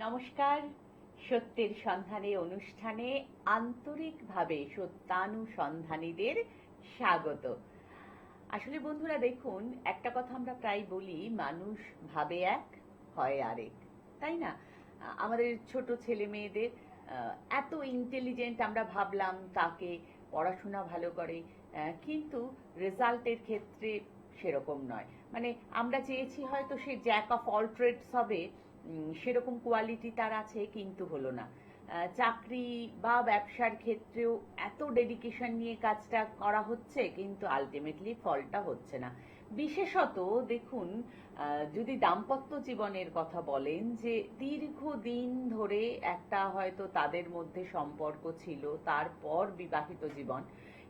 নমস্কার। সত্যের সন্ধানে অনুষ্ঠানে আন্তরিকভাবে সত্যানুসন্ধানীদের স্বাগত। আসলে বন্ধুরা দেখুন, একটা কথা আমরা প্রায় বলি, মানুষ ভাবে এক হয় আরেক, তাই না? আমাদের ছোট ছেলে মেয়েদের এত ইন্টেলিজেন্ট আমরা ভাবলাম তাকে পড়াশোনা ভালো করে, কিন্তু রেজাল্টের ক্ষেত্রে সেরকম নয়। মানে আমরা চেয়েছি হয়তো সে জ্যাক অফ অল ট্রেডস হবে, সেরকম কোয়ালিটি তার আছে কিন্তু হলো না। চাকরি বা ব্যবসার ক্ষেত্রেও এত ডেডিকেশন নিয়ে কাজটা করা হচ্ছে কিন্তু আলটিমেটলি ফলটা হচ্ছে না। বিশেষত দেখুন, যদি দাম্পত্য জীবনের কথা বলেন, যে দীর্ঘদিন ধরে একটা হয়তো তাদের মধ্যে সম্পর্ক ছিল, তারপর বিবাহিত জীবন,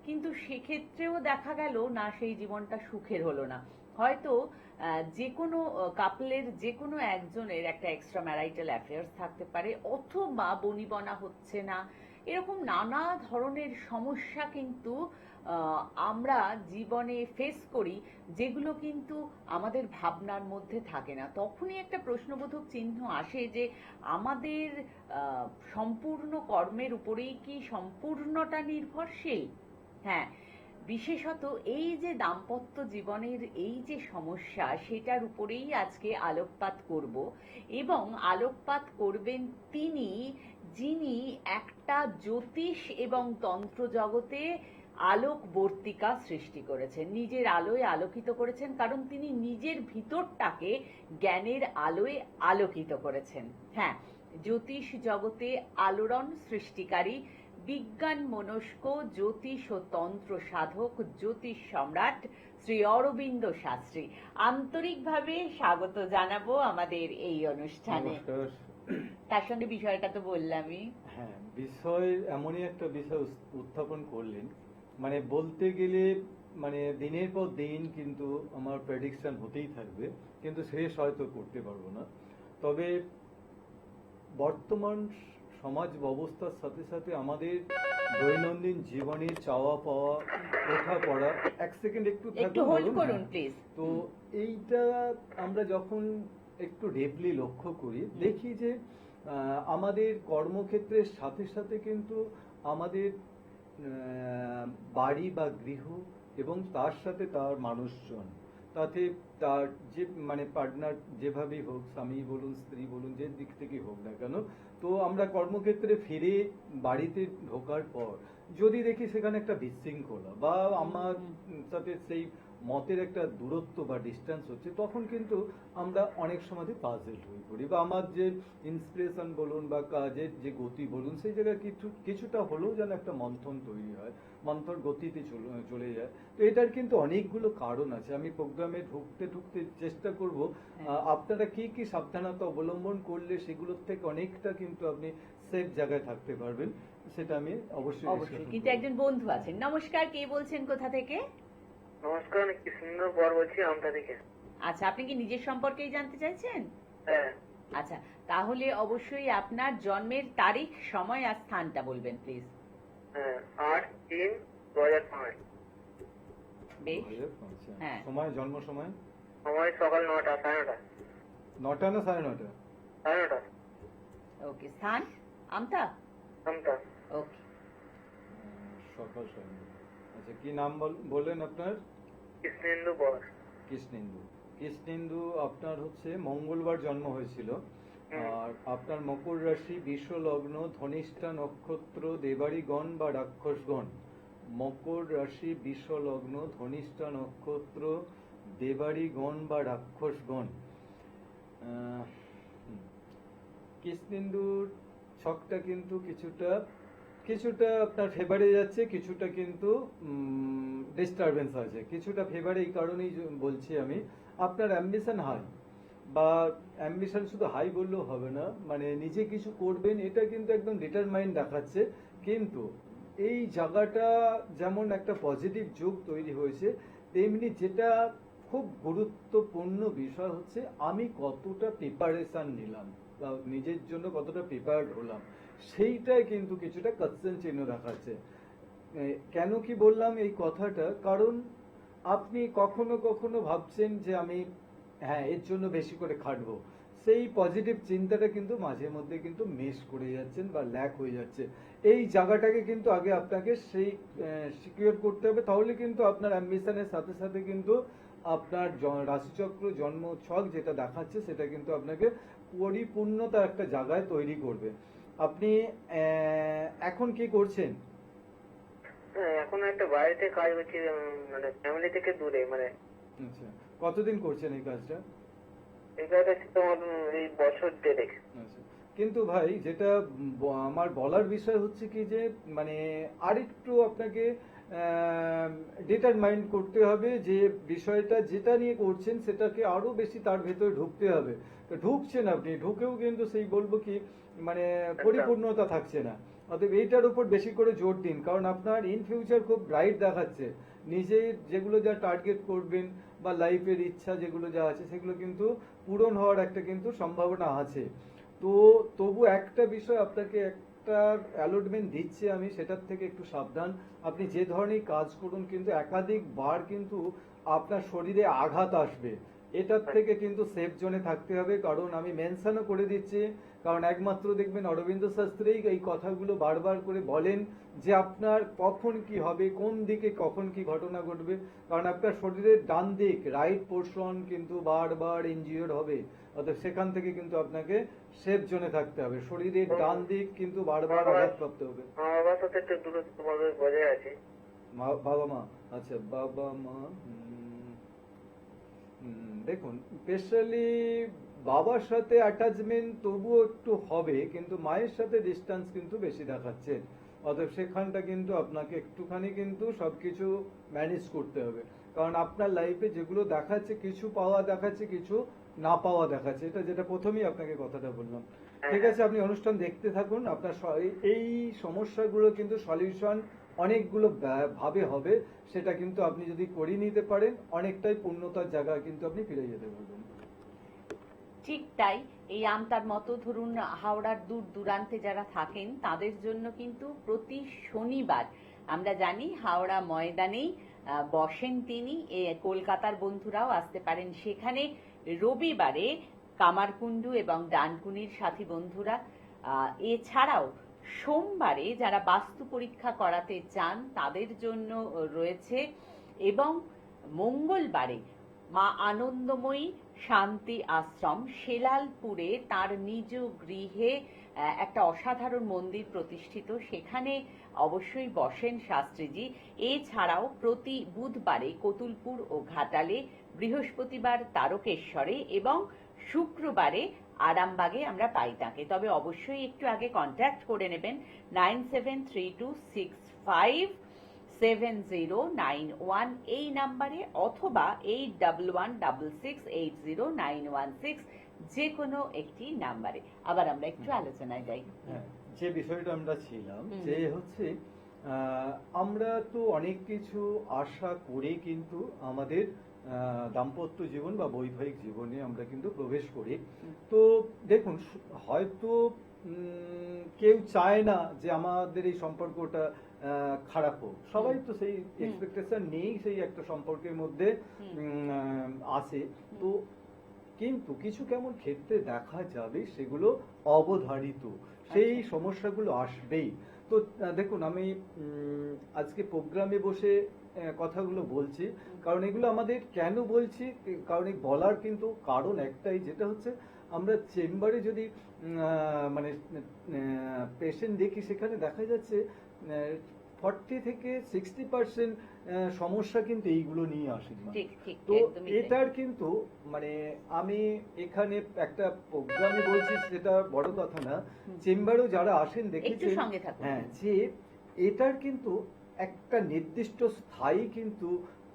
কিন্তু সেক্ষেত্রেও দেখা গেল না সেই জীবনটা সুখের হলো না। হয়তো যে কোনো কাপলের যে কোনো একজনের একটা এক্সট্রা ম্যারাইটাল অ্যাফেয়ার্স থাকতে পারে, অথবা বনিবনা হচ্ছে না, এরকম নানা ধরনের সমস্যা কিন্তু আমরা জীবনে ফেস করি, যেগুলো কিন্তু আমাদের ভাবনার মধ্যে থাকে না। তখনই একটা প্রশ্নবোধক চিহ্ন আসে যে আমাদের সম্পূর্ণ কর্মের উপরেই কি সম্পূর্ণটা নির্ভরশীল? হ্যাঁ, বিশেষত এই যে দাম্পত্য জীবনের এই যে সমস্যা, সেটার উপরেই আজকে আলোকপাত করব। এবং আলোকপাত করবেন তিনি, যিনি একটা জ্যোতিষ এবং তন্ত্র জগতে আলোকবর্তিকা সৃষ্টি করেছেন, নিজের আলোয় আলোকিত করেছেন, কারণ তিনি নিজের ভিতরটাকে জ্ঞানের আলোয় আলোকিত করেছেন। হ্যাঁ, জ্যোতিষ জগতে আলোড়ন সৃষ্টিকারী, বিজ্ঞান মনস্ক জ্যোতিষ ও তন্ত্র সাধক, জ্যোতিষ সম্রাট শ্রী অরবিন্দ শাস্ত্রী। আন্তরিকভাবে স্বাগত জানাবো আমাদের এই অনুষ্ঠানে। তার সঙ্গে বিষয়টা তো বললামই। হ্যাঁ, বিষয় এমনই একটা বিষয় উত্থাপন করলেন, মানে বলতে গেলে মানে দিনের পর দিন কিন্তু আমার প্রেডিকশন হতেই থাকবে, কিন্তু শেষ হয়তো করতে পারবো না। তবে বর্তমান সমাজ ব্যবস্থার সাথে সাথে আমাদের দৈনন্দিন জীবনে চাওয়া পাওয়া, ওঠা পড়া, এক সেকেন্ড একটু হোল্ড করুন প্লিজ। তো এইটা আমরা যখন একটু ডেপলি লক্ষ্য করি, দেখি যে আমাদের কর্মক্ষেত্রের সাথে সাথে কিন্তু আমাদের বাড়ি বা গৃহ এবং তার সাথে তার মানুষজন, তাতে তার যে মানে পার্টনার যেভাবেই হোক, স্বামী বলুন স্ত্রী বলুন, যে দিক থেকে হোক না কেন, তো আমরা কর্মক্ষেত্রে ফিরে বাড়িতে ঢোকার পর যদি দেখি সেখানে একটা বিশৃঙ্খলা বা আমার সাথে সেই মতের একটা দূরত্ব বা ডিস্টেন্স হচ্ছে, তখন কিন্তু আমরা অনেক সময় পাজেল হয়ে পড়ি, বা আমার যে ইন্সপিরেশন বলুন বা কাজের যে গতি বলুন, সেই জায়গায় কিছুটা হলেও যেন একটা মন্থন তৈরি হয়, মন্থর গতিতে চলে যায়। তো এটার কিন্তু অনেকগুলো কারণ আছে। আমি প্রোগ্রামে ঢুকতে ঢুকতে চেষ্টা করব আপনারা কি কি সাবধানতা অবলম্বন করলে সেগুলোর থেকে অনেকটা কিন্তু আপনি সেফ জায়গায় থাকতে পারবেন, সেটা আমি অবশ্যই। কিন্তু একজন বন্ধু আছেন। নমস্কার, কে বলছেন, কোথা থেকে? নমস্কার, আমি কৃষ্ণেন্দু বর বলছি, আমতা থেকে। আচ্ছা, আপনি কি নিজের সম্পর্কেই জানতে চাইছেন? হ্যাঁ। আচ্ছা, তাহলে অবশ্যই আপনার জন্মের তারিখ, সময় আর স্থানটা বলবেন প্লিজ। হ্যাঁ, 8-3-2005। বেশ। হ্যাঁ, সময়, জন্ম সময়? সময় সকাল 9টা, 9:30। 9টা না 9:30? 9:30। ওকে। স্থান? আমতা? আমতা। ওকে। সকাল 9:30। আচ্ছা, কি নাম বললেন আপনার? কৃষ্ণেন্দু বর। কৃষ্ণেন্দু। কৃষ্ণেন্দু আপনার হচ্ছে মঙ্গলবার জন্ম হয়েছিল, আর আপনার মকর রাশি, বৃষ লগ্ন, ধনিষ্ঠা নক্ষত্র, দেবাড়িগণ বা রাক্ষসগণ। মকর রাশি, বৃষ লগ্ন, ধনিষ্ঠা নক্ষত্র, দেবাড়িগণ বা রাক্ষসগণ। কৃষ্ণেন্দুর ছকটা কিন্তু কিছুটা আপনার ফেভারে যাচ্ছে, কিছুটা কিন্তু ডিস্টারবেন্স আছে। কিছুটা ফেভারে এই কারণেই বলছি আমি, আপনার অ্যাম্বিশন হাই, বা অ্যাম্বিশন শুধু হাই বললেও হবে না, মানে নিজে কিছু করবেন এটা কিন্তু একদম ডিটারমাইন্ড দেখাচ্ছে। কিন্তু এই জায়গাটা যেমন একটা পজিটিভ যোগ তৈরি হয়েছে, তেমনি যেটা খুব গুরুত্বপূর্ণ বিষয় হচ্ছে আমি কতটা প্রিপারেশন নিলাম বা নিজের জন্য কতটা প্রিপেয়ার্ড হলাম, সেইটাই কিন্তু কিছুটা কোশ্চেন চিহ্ন দেখাচ্ছে। কেন কি বললাম এই কথাটা? কারণ আপনি কখনো কখনো ভাবছেন যে আমি এর জন্য বেশি করে খাটবো, সেই পজিটিভ চিন্তাটা কিন্তু মাঝে মধ্যে কিন্তু মিস করে যাচ্ছেন বা ল্যাক হয়ে যাচ্ছে। এই জায়গাটাকে কিন্তু আগে আপনাকে সেই সিকিউর করতে হবে, তাহলে কিন্তু আপনার অ্যাম্বিশনের সাথে সাথে কিন্তু আপনার রাশিচক্র জন্ম ছক যেটা দেখাচ্ছে সেটা কিন্তু আপনাকে পরিপূর্ণতার একটা জায়গায় তৈরি করবে। আপনি এখন কি করছেন? হ্যাঁ, এখন একটা বাড়িতে কাজ হচ্ছে, মানে ফ্যামিলি থেকে দূরে, মানে আচ্ছা, কতদিন করছেন এই কাজটা? এই কাজটা হচ্ছে তোমার এই বছর দেড়েক। আচ্ছা, কিন্তু ভাই যেটা আমার বলার বিষয় হচ্ছে কি যে মানে আরেকটু আপনাকে ডিটারমাইন্ড করতে হবে যে বিষয়টা যেটা নিয়ে করছেন সেটাকে আরো বেশি তার ভেতরে ঢুকতে হবে। তো ঢুকছেন, আপনি ঢুকেও কিন্তু সেই বলবো কি মানে পরিপূর্ণতা থাকছে না। অতএব এইটার উপর বেশি করে জোর দিন, কারণ আপনার ইন ফিউচার খুব ব্রাইট দেখাচ্ছে। নিজে যেগুলো যা টার্গেট করবেন বা লাইফের ইচ্ছা যেগুলো যা আছে সেগুলো কিন্তু পূরণ হওয়ার একটা কিন্তু সম্ভাবনা আছে। তো তবু একটা বিষয় আপনাকে একটা অ্যালটমেন্ট দিচ্ছে আমি, সেটার থেকে একটু সাবধান। আপনি যে ধরনের কাজ করুন কিন্তু একাধিকবার কিন্তু আপনার শরীরে আঘাত আসবে, এটার থেকে কিন্তু সেফ জোনে থাকতে হবে। কারণ আমি মেনশনও করে দিচ্ছি, কারণ একমাত্র দেখবেন অরবিন্দ শাস্ত্রী এই কথাগুলো বারবার করে বলেন যে আপনার কখন কি হবে, কোন দিকে কখন কি ঘটনা ঘটবে। কারণ আপনার শরীরের ডান দিক রাইট পোর্শন কিন্তু বারবার ইনজিওর হবে, অর্থাৎ সেখান থেকে কিন্তু আপনাকে সেফ জোনে থাকতে হবে। শরীরের ডান দিক কিন্তু বারবার আঘাতপ্রাপ্ত হবে। মা বাবার সাথে একটু দূরত্ব বজায় আছে। বাবা মা, আচ্ছা বাবা মা, দেখুন স্পেশালি বাবার সাথে অ্যাটাচমেন্ট তবুও একটু হবে, কিন্তু মায়ের সাথে ডিস্টেন্স কিন্তু বেশি দেখাচ্ছে। অতএব সেখানটা কিন্তু আপনাকে একটুখানি কিন্তু সবকিছু ম্যানেজ করতে হবে। কারণ আপনার লাইফে যেগুলো দেখাচ্ছে, কিছু পাওয়া দেখাচ্ছে, কিছু না পাওয়া দেখাচ্ছে। এটা যেটা প্রথমেই আপনাকে কথাটা বললাম। ঠিক আছে, আপনি অনুষ্ঠান দেখতে থাকুন। আপনার এই সমস্যাগুলো কিন্তু সলিউশন অনেকগুলো ভাবে হবে। সেটা কিন্তু আপনি যদি করে নিতে পারেন অনেকটাই পূর্ণতার জায়গায় কিন্তু আপনি ফিরে যেতে পারবেন। ঠিক তাই। এই আমতার মতো ধরুন হাওড়ার দূর দূরান্তে যারা থাকেন তাদের জন্য কিন্তু প্রতি শনিবার আমরা জানি হাওড়া ময়দানেই বসেন তিনি। কলকাতার বন্ধুরাও আসতে পারেন সেখানে। রবিবারে কামারকুণ্ডু এবং ডানকুনির সাথী বন্ধুরা, এছাড়াও সোমবারে যারা বাস্তু পরীক্ষা করাতে চান তাদের জন্য রয়েছে, এবং মঙ্গলবারে মা আনন্দময়ী শান্তি আশ্রম শেলালপুরে তার নিজ গৃহে একটা অসাধারণ মন্দির প্রতিষ্ঠিত, সেখানে অবশ্যই বসেন শাস্ত্রীজি। এছাড়াও প্রতি বুধবারে কতুলপুর ও ঘাটালে, বৃহস্পতিবার তারকেশ্বরে এবং শুক্রবারে আরামবাগে আমরা পাই তাকে। তবে অবশ্যই একটু আগে কন্ট্যাক্ট করে নেবেন 9732657091 এই নাম্বারে, অথবা 8116680916 যে কোনো একটি নাম্বারে। আবার আমরা একটু আলোচনায় যাই। যে বিষয়টা আমরা ছিলাম যে হচ্ছে আমরা তো অনেক কিছু আশা করে কিন্তু আমাদের দাম্পত্য জীবন বা বৈবাহিক জীবনে আমরা কিন্তু প্রবেশ করি। তো দেখুন, হয়তো কেউ চায় না যে আমাদের এই সম্পর্কটা খারাপ হোক, সবাই তো সেই এক্সপেকটেশন নেই সেই একটা সম্পর্কের মধ্যে আসে। তো কিন্তু কিছু কেমন ক্ষেত্রে দেখা যাবে সেগুলো অবধারিত, সেই সমস্যাগুলো আসবেই। তো দেখুন, আমি আজকে প্রোগ্রামে বসে কথাগুলো বলছি, কারণ এগুলো আমাদের কেন বলছি, কারণ এই বলার কিন্তু কারণ একটাই, যেটা হচ্ছে আমরা চেম্বারে যদি মানে পেশেন্ট দেখি সেখানে দেখা যাচ্ছে 40 থেকে 60% সমস্যা কিন্তু এইগুলো নিয়ে আসে। তো এটার কিন্তু মানে আমি এখানে একটা প্রোগ্রামে বলছি সেটা বড় কথা না, চেম্বারেও যারা আসেন দেখেছেন হ্যাঁ, যে এটার কিন্তু একটা নির্দিষ্ট স্থায়ী কিন্তু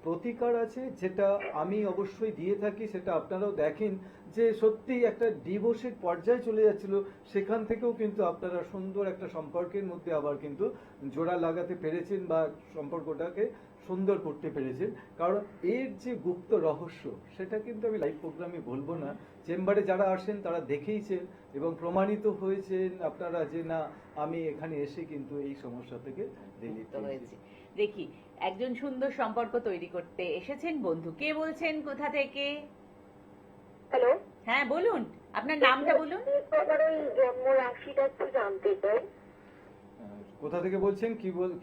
প্রতিকার আছে, যেটা আমি অবশ্যই দিয়ে থাকি। সেটা আপনারাও দেখেন যে সত্যি একটা ডিভোর্সের পর্যায়ে চলে যাচ্ছিল, সেখান থেকেও কিন্তু আপনারা সুন্দর একটা সম্পর্কের মধ্যে আবার কিন্তু জোড়া লাগাতে পেরেছেন বা সম্পর্কটাকে সুন্দর করতে পেরেছেন। কারণ এর যে গুপ্ত রহস্য সেটা কিন্তু আমি লাইভ প্রোগ্রামে বলবো না, চেম্বারে যারা আসেন তারা দেখেইছেন এবং প্রমাণিত হয়েছেন আপনারা যে না, আমি এখানে এসে কিন্তু এই সমস্যা থেকে মুক্ত হয়েছি। দেখি একজন সুন্দর সম্পর্ক তৈরি করতে এসেছেন বন্ধু। কে বলছেন, কোথা থেকে? হ্যালো, হ্যাঁ বলুন। আপনার নামটা বলুন। এবার ওই জন্ম রাশিটা একটু জানতে চাই। কোথা থেকে বলছেন,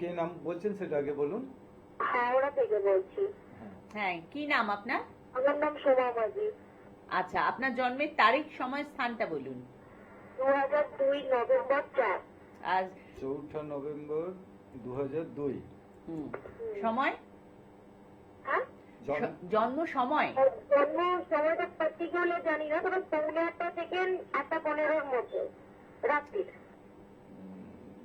কে নাম বলছেন সেটা আগে বলুন। হাওড়া থেকে বলছি। হ্যাঁ, হ্যাঁ, কি নাম আপনার? আমার নাম সোমা মাঝি। আচ্ছা, আপনার জন্মের তারিখ, সময়, স্থানটা বলুন। 2002 নভেম্বর 4। আজ 4 নভেম্বর 2002। সময়, হ্যাঁ, জন্ম সময়। জন্ম সময়টা পার্টিকুলার জানি না, তবে 1:15 থেকে 1:15 মধ্যে রাত্রির।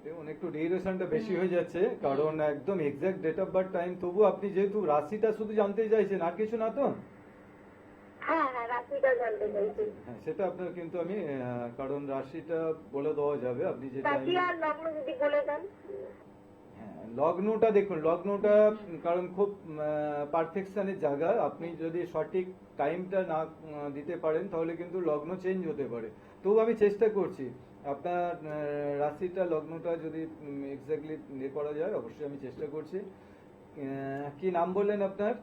দেখুন একটু ডিউরেশনটা বেশি হয়ে যাচ্ছে, কারণ একদম exact date of birth time, তবু আপনি যেহেতু রাশিটা শুধু জানতে চাইছেন, আর কিছু না তো? হ্যাঁ হ্যাঁ, রাত্রিটা জানতে চাইছি। হ্যাঁ, সেটা আপনার কিন্তু আমি কারণ রাশিটা বলে দেওয়া যাবে, আপনি যে রাশি time- আর লগ্ন যদি বলে দেন। হ্যাঁ, লগ্নটা দেখুন, লগ্নটা কারণ খুব পারফেকশনের জায়গা, আপনি যদি সঠিক টাইমটা না দিতে পারেন তাহলে কিন্তু লগ্ন চেঞ্জ হতে পারে। তবু আমি চেষ্টা করছি আপনার রাশিটা লগ্নটা যদি এক্স্যাক্টলি ইয়ে করা যায়, অবশ্যই আমি চেষ্টা করছি। কি নাম বললেন আপনার?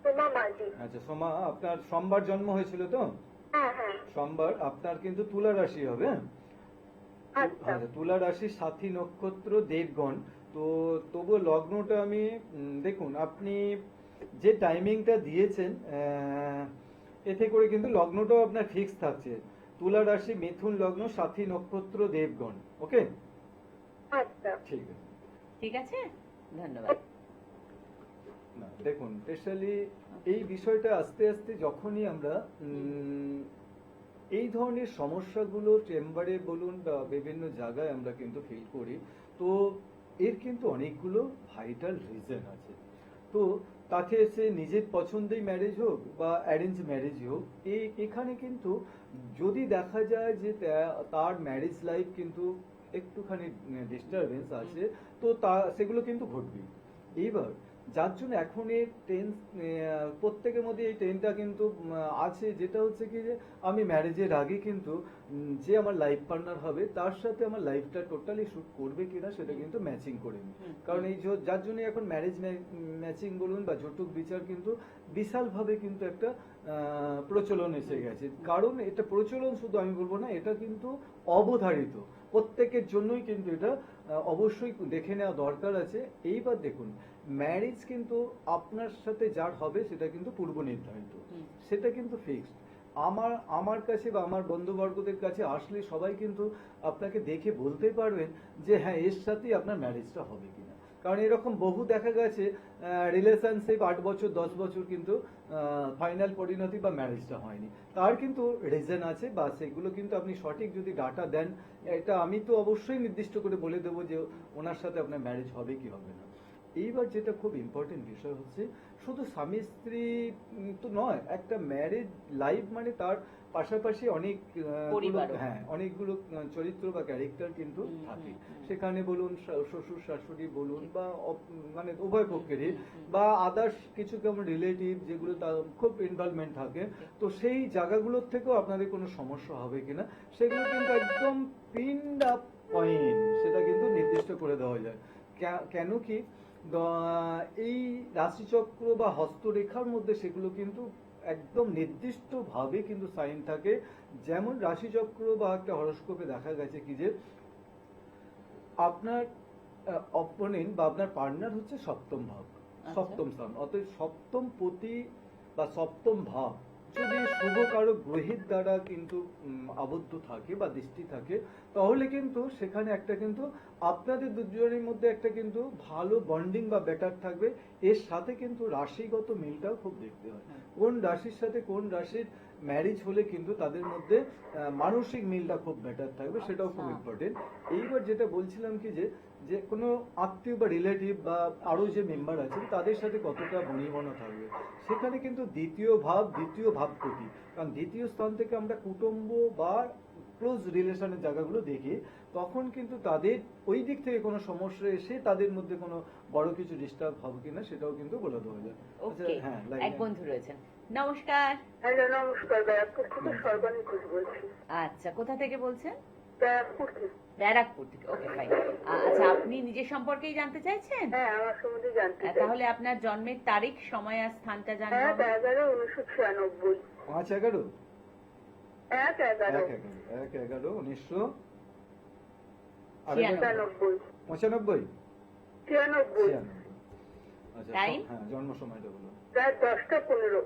সোমা মাঝি। আচ্ছা সোমা, আপনার সোমবার জন্ম হয়েছিল তো? হ্যাঁ হ্যাঁ। সোমবার, আপনার কিন্তু তুলা রাশি হবে। হ্যাঁ? আচ্ছা। আচ্ছা, তুলা রাশি, সাথী নক্ষত্র, দেবগণ। তো তবু লগ্নটা আমি দেখুন আপনি যে টাইমিংটা দিয়েছেন এতে করে কিন্তু লগ্নটাও আপনার ফিক্স থাকছে। তুলা রাশি, মিথুন লগ্ন, সাথী নক্ষত্র, দেবগণ। ওকে, আচ্ছা। ঠিক আছে। ঠিক আছে, ধন্যবাদ। না দেখুন, স্পেশালি এই বিষয়টা আস্তে আস্তে যখনই আমরা এই ধরনের সমস্যাগুলো চেম্বারে বলুন বা বিভিন্ন জায়গায় আমরা কিন্তু ফিল করি, তো এর কিন্তু অনেকগুলো ভাইটাল রিজন আছে। তো তাকে সে নিজের পছন্দেই ম্যারেজ হোক বা অ্যারেঞ্জ ম্যারেজ হোক, এখানে কিন্তু যদি দেখা যায় যে তার ম্যারেজ লাইফ কিন্তু একটুখানি ডিস্টারবেন্স আছে, তো সেগুলো কিন্তু ঘটবে। এইবার যার জন্য এখন এই প্রত্যেকের মধ্যে এই ট্রেনটা কিন্তু আছে, যেটা হচ্ছে কি যে আমি ম্যারেজের আগে কিন্তু যে আমার লাইফ পার্টনার হবে তার সাথে আমার লাইফটা টোটালি শুট করবে কিনা সেটা কিন্তু ম্যাচিং করে নি। কারণ এই যার জন্য এখন ম্যারেজ ম্যাচিং বলুন বা জটক বিচার কিন্তু বিশালভাবে কিন্তু একটা প্রচলন এসে গেছে। কারণ এটা প্রচলন শুধু আমি বলবো না, এটা কিন্তু অবধারিত, প্রত্যেকের জন্যই কিন্তু এটা অবশ্যই দেখে নেওয়া দরকার আছে। এইবার দেখুন, ম্যারেজ কিন্তু আপনার সাথে যার হবে সেটা কিন্তু পূর্ব নির্ধারিত, সেটা কিন্তু ফিক্সড। আমার কাছে বা আমার বন্ধুবর্গদের কাছে আসলে সবাই কিন্তু আপনাকে দেখে বলতে পারবেন যে হ্যাঁ এর সাথেই আপনার ম্যারেজটা হবে কিনা। কারণ এরকম বহু দেখা গেছে রিলেশনশিপ 8 বছর 10 বছর কিন্তু ফাইনাল পরিণতি বা ম্যারেজটা হয়নি। তার কিন্তু রিজন আছে, বা সেগুলো কিন্তু আপনি সঠিক যদি ডাটা দেন, এটা আমি তো অবশ্যই নির্দিষ্ট করে বলে দেবো যে ওনার সাথে আপনার ম্যারেজ হবে কি হবে না। এইবার যেটা খুব ইম্পর্টেন্ট বিষয় হচ্ছে, শুধু স্বামী স্ত্রী তো নয়, একটা ম্যারেজ লাইফ মানে তার পাশাপাশি অনেক হ্যাঁ অনেকগুলো চরিত্র বা ক্যারেক্টার কিন্তু থাকে সেখানে, বলুন শ্বশুর শাশুড়ি বলুন বা মানে উভয় পক্ষেরই, বা আদার্স কিছু কেমন রিলেটিভ যেগুলো তার খুব ইনভলভমেন্ট থাকে। তো সেই জায়গাগুলোর থেকেও আপনাদের কোনো সমস্যা হবে কিনা সেগুলো কিন্তু একদম পিন আপ পয়েন্ট সেটা কিন্তু নির্দিষ্ট করে দেওয়া যায়। কেন কি এই রাশিচক্র বা হস্তরেখার মধ্যে সেগুলো কিন্তু একদম নির্দিষ্টভাবে কিন্তু সাইন থাকে। যেমন রাশিচক্র বা একটা হরোস্কোপে দেখা গেছে কি যে আপনার অপোনেন্ট বা আপনার পার্টনার হচ্ছে সপ্তম ভাব, সপ্তম স্থান, অতএব সপ্তম পতি বা সপ্তম ভাব যদি শুভ কারো গ্রহের দ্বারা কিন্তু আবদ্ধ থাকে বা দৃষ্টি থাকে, তাহলে কিন্তু সেখানে একটা কিন্তু আপনাদের দুজনের মধ্যে একটা কিন্তু ভালো বন্ডিং বা বেটার থাকবে। এর সাথে কিন্তু রাশিগত মিলটাও খুব দেখতে হয়, কোন রাশির সাথে কোন রাশির ম্যারেজ হলে কিন্তু তাদের মধ্যে মানসিক মিলটা খুব বেটার থাকবে, সেটাও খুব ইম্পর্টেন্ট। এইবার যেটা বলছিলাম কি যে কোনো আত্মীয় বা রিলেটিভ বা আরো যে মেম্বার আছেন তাদের সাথে কতটা বনিবনা থাকবে, সেখানে কিন্তু দ্বিতীয় ভাবপতি, কারণ দ্বিতীয় স্থান থেকে আমরা কুটুম্ব বা ক্লোজ রিলেশনের জায়গাগুলো দেখি, তখন কিন্তু তাদের ওই দিক থেকে কোনো সমস্যা এসে তাদের মধ্যে কোনো বড় কিছু ডিস্টার্ব হবে কিনা সেটাও কিন্তু বলে দেওয়া যায়। ওকে, হ্যাঁ, এক বন্ধু রয়েছেন। নমস্কার। হ্যালো, নমস্কার। ব্যারাকপুর থেকে সর্বাণী ঘোষ বলছি। আচ্ছা, কোথা থেকে বলছেন? ব্যারাকপুর থেকে। ব্যারাকপুর থেকে, ওকে ফাইন। আচ্ছা, আপনি নিজের সম্পর্কেই জানতে চাইছেন? হ্যাঁ, আমার সম্বন্ধে জানতে চাই। তাহলে আপনার জন্মের তারিখ, সময় আর স্থানটা জানবো। হ্যাঁ, 11/1996। 5/11? 1/11 1/11/1900 ছিয়ানব্বই। 95 96 আচ্ছা Time? হ্যাঁ জন্ম সময়টা বলুন। রাত 10টা 15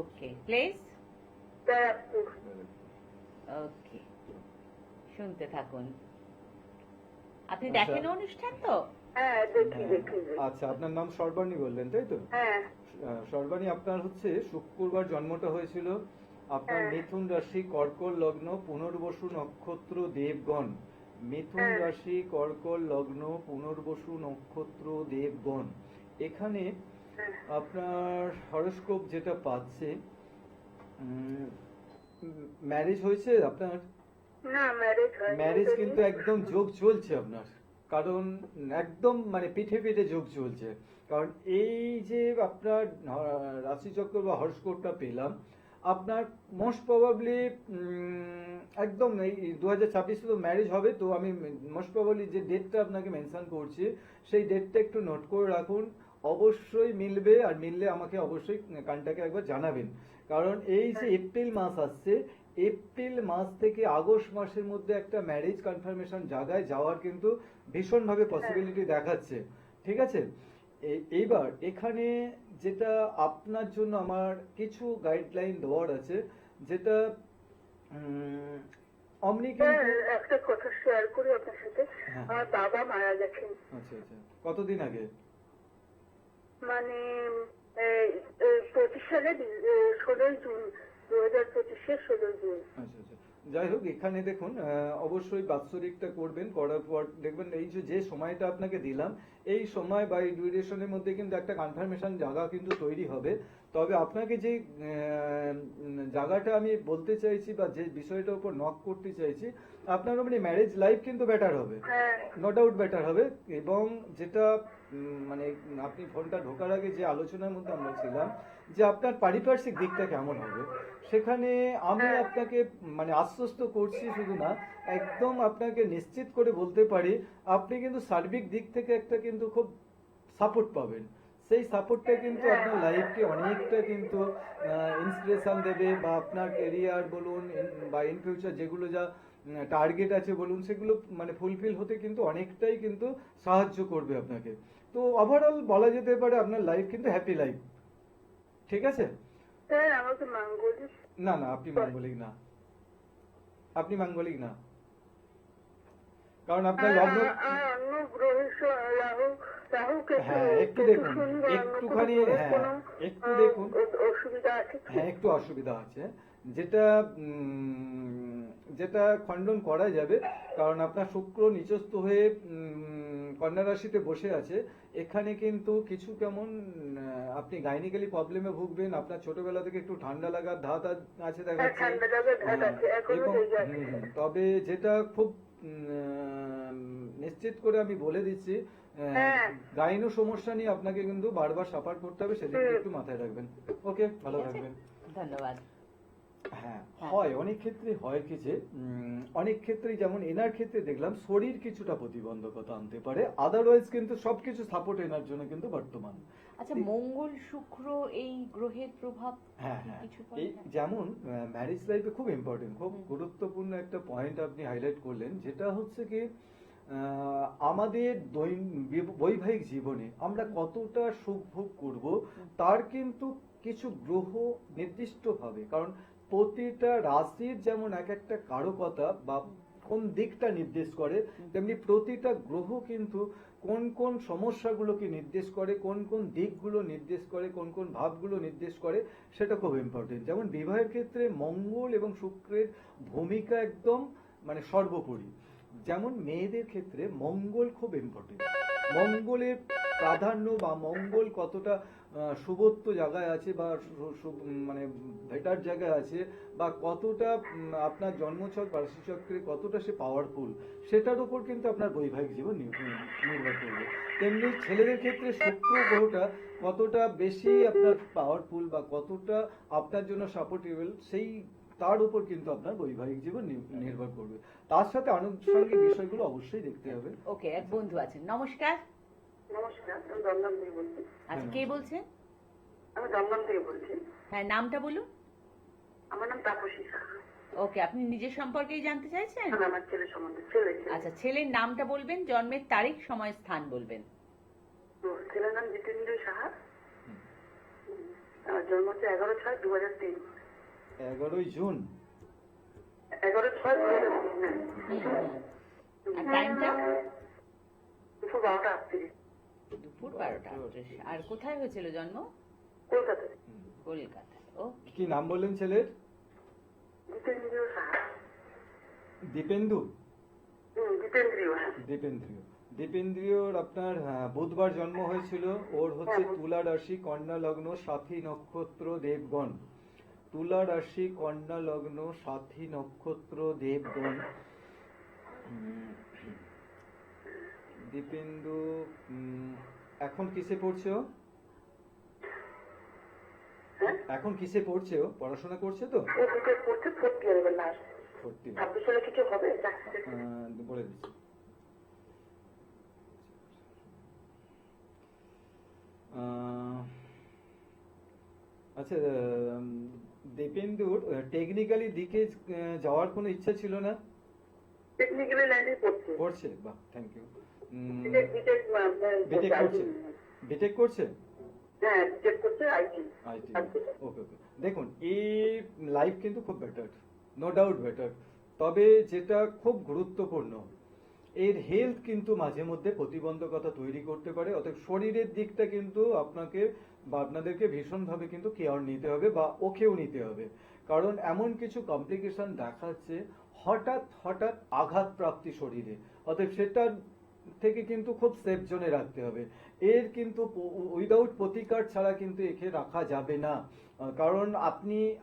ওকে, প্লেস? ব্যারাকপুর। ওকে, শুনতে থাকুন। আপনি আচ্ছা। দেখেন অনুষ্ঠান তো? হ্যাঁ দেখি। আচ্ছা আপনার নাম সর্বাণী বললেন তাই তো? হ্যাঁ সর্বাণী আপনার হচ্ছে শুক্রবার জন্মটা হয়েছিল, আপনার হ্যাঁ। মিথুন রাশি কর্কট লগ্ন পুনর্বসু নক্ষত্র দেবগণ, মিথুন হ্যাঁ। রাশি কর্কট লগ্ন পুনর্বসু নক্ষত্র দেবগণ। এখানে হ্যাঁ। আপনার হরোস্কোপ যেটা পাচ্ছে, ম্যারেজ হয়েছে আপনার? না ম্যারেজ হয়নি। ম্যারেজ কিন্তু একদম যোগ চলছে আপনার, কারণ একদম মানে পিঠে পিঠে যোগ চলছে। কারণ এই যে আপনার রাশিচক্র বা হরস্কোপটা পেলাম, আপনার মোস্ট প্রবাবলি একদম এই 2026 তো ম্যারেজ হবে, তো আমি মোস্ট প্রবাবলি যে ডেটটা আপনাকে মেনশন করছি সেই ডেটটা একটু নোট করে রাখুন। অবশ্যই মিলবে, আর মিললে আমাকে অবশ্যই কানটাকে একবার জানাবেন। কারণ এই যে এপ্রিল মাস আসছে, এপ্রিল মাস থেকে আগস্ট মাসের মধ্যে একটা ম্যারেজ কনফার্মেশন জায়গায় যাওয়ার কিন্তু ভীষণভাবে পসিবিলিটি দেখাচ্ছে। ঠিক আছে, এইবার এখানে যেটা আপনার জন্য আমার কিছু গাইডলাইন দেওয়ার আছে, যেটা অমনি কিন্তু একটা কথা শেয়ার করি আপনার সাথে। হ্যাঁ। আমার বাবা মারা গেছেন, আচ্ছা আচ্ছা, কতদিন আগে? মানে 25 সালে 16 জুন, 2025-এর 16 জুন। আচ্ছা আচ্ছা, যাই হোক এখানে দেখুন অবশ্যই বাৎসরিকটা করবেন, করার পর দেখবেন এই যে সময়টা আপনাকে দিলাম এই সময় বা এই ডিউরেশনের মধ্যে কিন্তু একটা কনফার্মেশন জায়গা কিন্তু তৈরি হবে। তবে আপনাকে যে জায়গাটা আমি বলতে চাইছি বা যে বিষয়টার উপর নক করতে চাইছি, আপনার মানে ম্যারেজ লাইফ কিন্তু বেটার হবে, হ্যাঁ নো ডাউট বেটার হবে। এবং যেটা মানে আপনি ফোনটা ঢোকার আগে যে আলোচনার মধ্যে আমরা ছিলাম যে আপনার পারিপার্শ্বিক দিকটা কেমন হবে, সেখানে আমি আপনাকে মানে আশ্বস্ত করছি, শুধু না একদম আপনাকে নিশ্চিত করে বলতে পারি আপনি কিন্তু সার্বিক দিক থেকে একটা কিন্তু খুব সাপোর্ট পাবেন। সেই সাপোর্টটা কিন্তু আপনার লাইফকে অনেকটা কিন্তু ইন্সপিরেশন দেবে, বা আপনার কেরিয়ার বলুন বা ইন ফিউচার যেগুলো যা টার্গেট আছে বলুন, সেগুলো মানে ফুলফিল হতে কিন্তু অনেকটাই কিন্তু সাহায্য করবে আপনাকে। তো ওভারঅল বলা যেতে পারে আপনার লাইফ কিন্তু হ্যাপি লাইফ। ঠিক আছে? স্যার আমাকে মাঙ্গলিক। না না, আপনি মাঙ্গলিক না, আপনি মাঙ্গলিক না, কারণ আপনার লগ্ন অন্য গ্রহের রাহু কেতু, হ্যাঁ একটু কেতু দেখুন, শনি বা অন্য একটুখানি কোনো হ্যাঁ কোনো, একটু দেখুন, অসুবিধা আছে কি? হ্যাঁ একটু অসুবিধা আছে, যেটা যেটা খণ্ডন করা যাবে। কারণ আপনার শুক্র নিচস্থ হয়ে কন্যা রাশিতে বসে আছে, এখানে কিন্তু কিছু কেমন আপনি গাইনিক্যালি প্রবলেমে ভুগবেন। আপনার ছোটবেলা থেকে একটু ঠান্ডা লাগার ধাত আছে দেখাচ্ছে, ঠান্ডা লাগার ধাত আছে, এখনো এবং লেগে আছে। তবে যেটা খুব নিশ্চিত করে আমি বলে দিচ্ছি, হ্যাঁ। গাইনো সমস্যা নিয়ে আপনাকে কিন্তু বারবার সাফার করতে হবে, সেদিকে একটু মাথায় রাখবেন। ওকে, ভালো ঠিক আছে? থাকবেন। ধন্যবাদ। হ্যাঁ হ্যাঁ। হয়, অনেক ক্ষেত্রে হয় কি যে অনেক ক্ষেত্রে যেমন এনার ক্ষেত্রে দেখলাম শরীর কিছুটা প্রতিবন্ধকতা আনতে পারে, আদারওয়াইজ কিন্তু সবকিছু সাপোর্ট এনার জন্য কিন্তু বর্তমান। আচ্ছা, মঙ্গল শুক্র এই গ্রহের প্রভাব হ্যাঁ কি হ্যাঁ, কিছু পড়ে এই না? যেমন ম্যারেজ লাইফে খুব ইম্পর্টেন্ট, খুব হুম। গুরুত্বপূর্ণ একটা পয়েন্ট আপনি হাইলাইট করলেন, যেটা হচ্ছে কি আমাদের বৈবাহিক জীবনে আমরা কতটা সুখ ভোগ করব তার কিন্তু কিছু গ্রহ নির্দিষ্টভাবে, কারণ প্রতিটা রাশির যেমন এক একটা কারকতা বা কোন দিকটা নির্দেশ করে, তেমনি প্রতিটা গ্রহ কিন্তু কোন কোন সমস্যাগুলোকে নির্দেশ করে, কোন কোন দিকগুলো নির্দেশ করে, কোন কোন ভাবগুলো নির্দেশ করে, সেটা খুব ইম্পর্টেন্ট। যেমন বিবাহের ক্ষেত্রে মঙ্গল এবং শুক্রের ভূমিকা একদম মানে সর্বোপরি। যেমন মেয়েদের ক্ষেত্রে মঙ্গল খুব ইম্পর্টেন্ট, মঙ্গলের প্রাধান্য বা মঙ্গল কতটা শুভত্ব জায়গায় আছে বা মানে বেটার জায়গায় আছে, বা কতটা আপনার জন্মছক রাশিচক্রে কতটা সে পাওয়ারফুল, সেটার উপর কিন্তু আপনার বৈবাহিক জীবন নির্ভর করবে। তেমনি ছেলেদের ক্ষেত্রে শুক্র গ্রহটা কতটা বেশি আপনার পাওয়ারফুল বা কতটা আপনার জন্য সাপোর্টেবল, সেই তার উপর কিন্তু আপনার বৈবাহিক জীবন নির্ভর করবে। তার সাথে আনুষঙ্গিক বিষয়গুলো অবশ্যই দেখতে হবে। ওকে, এক বন্ধু আছেন। নমস্কার। নমস্কার, আমি দমদম থেকে বলছি। আচ্ছা, কে বলছেন? আমি দমদম থেকে বলছি। হ্যাঁ, নামটা বলুন। আমার নাম তাপসী সাহা। ওকে, আপনি নিজের সম্পর্কেই জানতে চাইছেন? আমি আমার ছেলের সম্বন্ধে ছেলে আচ্ছা, ছেলের নামটা বলবেন, জন্মের তারিখ, সময়, স্থান বলবেন। ছেলের নাম জিতেন্দ্র সাহা। আমার জন্ম হচ্ছে 11/6/2003। 11ই জুন। 11/6/2003। আর টাইমটা? দুপুর 12:38। দুপুর 12:38। আর কোথায় হয়েছিল জন্ম? কলকাতায়। কলকাতায়। ওকে। কি নাম বললেন ছেলের? জিতেন্দ্র সাহা। দীপেন্দু? জিতেন্দ্রিয়, হ্যাঁ। দীপেন্দ্রিয়। দীপেন্দ্রিয়র আপনার বুধবার জন্ম হয়েছিল। ওর হচ্ছে তুলা রাশি, কন্যা লগ্ন, সাথী নক্ষত্র, দেবগণ। তুলা রাশি, কন্যা লগ্ন, সাথী নক্ষত্র, দেবগণ। দীপেন্দু এখন কিসে পড়ছে ও? এখন কিসে পড়ছে ও? পড়াশোনা করছে তো? ও দুটো পড়ছে, 4th ইয়ার এবার লাস্ট। 26 সালে কিছু হবে? বলে দিচ্ছি। আচ্ছা, দীপেন্দুর টেকনিক্যালি দিকে যাওয়ার কোনো ইচ্ছা ছিল না? টেকনিক্যালি লাইনে পড়ছে। পড়ছে, বাহ, থ্যাংক ইউ। বিটেক করছে? বিটেক করছে? হ্যাঁ, বিটেক করছে আইটি। ওকে ওকে। দেখুন, এই লাইফ কিন্তু খুব বেটার, নো ডাউট বেটার। তবে যেটা খুব গুরুত্বপূর্ণ, এর হেলথ কিন্তু মাঝে মধ্যে প্রতিবন্ধকতা তৈরি করতে পারে। অতএব শরীরের দিকটা কিন্তু আপনাকে বা আপনাদেরকে ভীষণভাবে কিন্তু কেয়ার নিতে হবে, বা ওকেও নিতে হবে। কারণ এমন কিছু কমপ্লিকেশন দেখাচ্ছে, হঠাৎ হঠাৎ আঘাত প্রাপ্তি শরীরে। অতএব সেটার থেকে কিন্তু খুব সেফ জোনে রাখতে হবে। এর কিন্তু উইদাউট প্রতিকার ছাড়া কিন্তু একে রাখা যাবে না। কারণ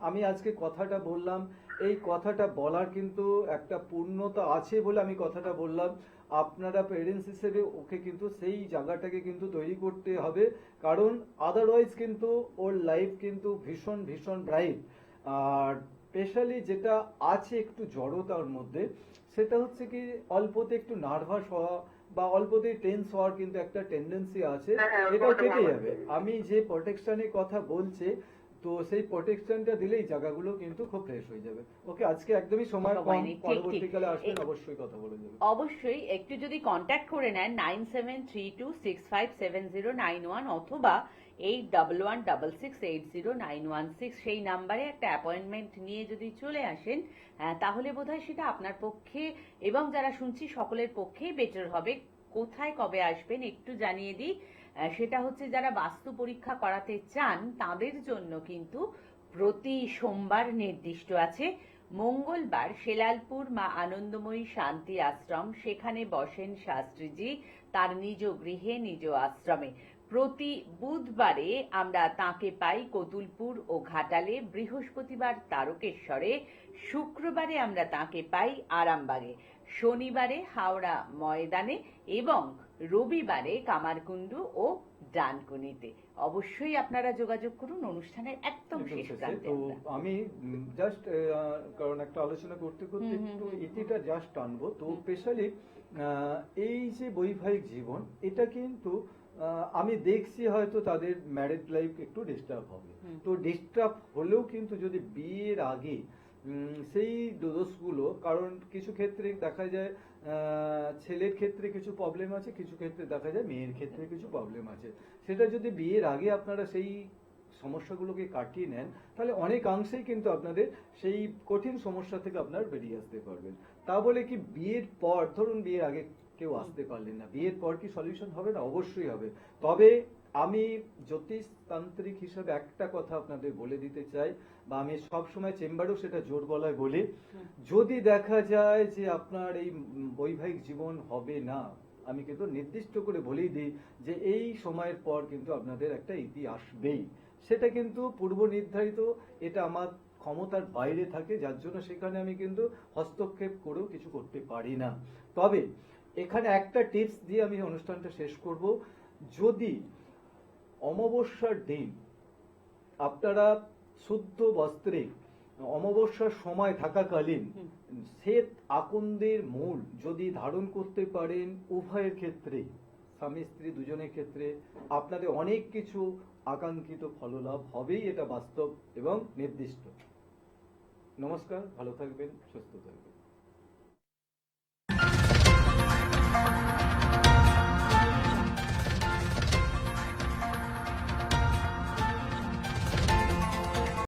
আমি আজকে কথাটা বললাম, এই কথাটা বলার কিন্তু একটা পূর্ণতা আছে বলে আমি কথাটা বললাম। আপনারা পেরেন্টস হিসেবে ওকে কিন্তু সেই জায়গাটাকে কিন্তু তৈরি করতে হবে, কারণ আদারওয়াইজ কিন্তু ওর লাইফ কিন্তু ভীষণ ভীষণ ব্রাইট। আর স্পেশালি যেটা আছে একটু জড়তার মধ্যে, সেটা হচ্ছে কি অল্পতে একটু নার্ভাস হওয়া বা অল্পতেই টেন্স হওয়ার কিন্তু একটা টেন্ডেন্সি আছে। এটাও কেটে যাবে। আমি যে প্রোটেকশনের কথা বলছি, তো সেই প্রোটেকশনটা দিলেই জায়গাগুলো কিন্তু খুব ফ্রেশ হয়ে যাবে। ওকে, আজকে একদমই সময় কম, পরবর্তীকালে আসবেন, অবশ্যই কথা বলে যাবে। অবশ্যই একটু যদি কন্ট্যাক্ট করে নেন 9732657091 অথবা 8116680916 সেই নাম্বারে একটা অ্যাপয়েন্টমেন্ট নিয়ে যদি চলে আসেন, তাহলে বোধহয় সেটা আপনার পক্ষে এবং যারা শুনছি সকলের পক্ষেই বেটার হবে। কোথায় কবে আসবেন একটু জানিয়ে দিই। সেটা হচ্ছে যারা বাস্তু পরীক্ষা করাতে চান তাদের জন্য কিন্তু প্রতি সোমবার নির্দিষ্ট আছে। মঙ্গলবার শেলালপুর মা আনন্দময়ী শান্তি আশ্রম, সেখানে বসেন শাস্ত্রীজি তার নিজ গৃহে নিজ আশ্রমে। প্রতি বুধবারে আমরা তাকে পাই কতুলপুর ও ঘাটালে, বৃহস্পতিবার তারকেশ্বরে, শুক্রবারে আমরা তাকে পাই আরামবাগে, শনিবারে হাওড়া ময়দানে এবং রবিবারে কামারকুণ্ডু ও ডানকুনিতে। অবশ্যই আপনারা যোগাযোগ করুন অনুষ্ঠানের একদম শেষ প্রান্তে। তো আমি জাস্ট কারণ একটা আলোচনা করতে করতে একটু ইতিটা জাস্ট টানবো। তো স্পেশালি এই যে বৈবাহিক জীবন, এটা কিন্তু আমি দেখছি হয়তো তাদের ম্যারেজ লাইফ একটু ডিস্টার্ব হবে। তো ডিস্টার্ব হলেও কিন্তু যদি বিয়ের আগে সেই দোষগুলো, কারণ কিছু ক্ষেত্রে দেখা যায় ছেলের ক্ষেত্রে কিছু প্রবলেম আছে, কিছু ক্ষেত্রে দেখা যায় মেয়ের ক্ষেত্রে কিছু প্রবলেম আছে, সেটা যদি বিয়ের আগে আপনারা সেই সমস্যাগুলোকে কাটিয়ে নেন, তাহলে অনেকাংশেই কিন্তু আপনাদের সেই কঠিন সমস্যা থেকে আপনারা বেরিয়ে আসতে পারবেন। তা বলে কি বিয়ের পর, ধরুন বিয়ের আগে কেউ আসতে পারলেন না, বিয়ের পর কি সলিউশন হবে না? অবশ্যই হবে। তবে আমি জ্যোতিষতান্ত্রিক হিসাবে একটা কথা আপনাদের বলে দিতে চাই, বা আমি সবসময় চেম্বারেও সেটা জোর গলায় বলি, যদি দেখা যায় যে আপনার এই বৈবাহিক জীবন হবে না, আমি কিন্তু নির্দিষ্ট করে বলেই দিই যে এই সময়ের পর কিন্তু আপনাদের একটা ইতি আসবেই। সেটা কিন্তু পূর্ব নির্ধারিত, এটা আমার ক্ষমতার বাইরে থাকে, যার জন্য সেখানে আমি কিন্তু হস্তক্ষেপ করেও কিছু করতে পারি না। তবে এখানে একটা টিপস দিয়ে আমি অনুষ্ঠানটা শেষ করব। যদি অমাবস্যার দিন আপনারা শুদ্ধ বস্ত্রে অমাবস্যার সময় থাকাকালীন শ্বেত আকন্দের মূল যদি ধারণ করতে পারেন, উভয়ের ক্ষেত্রে, স্বামী স্ত্রী দুজনের ক্ষেত্রে, আপনাদের অনেক কিছু আকাঙ্ক্ষিত ফললাভ হবেই, এটা বাস্তব এবং নির্দিষ্ট। নমস্কার, ভালো থাকবেন, সুস্থ থাকবেন।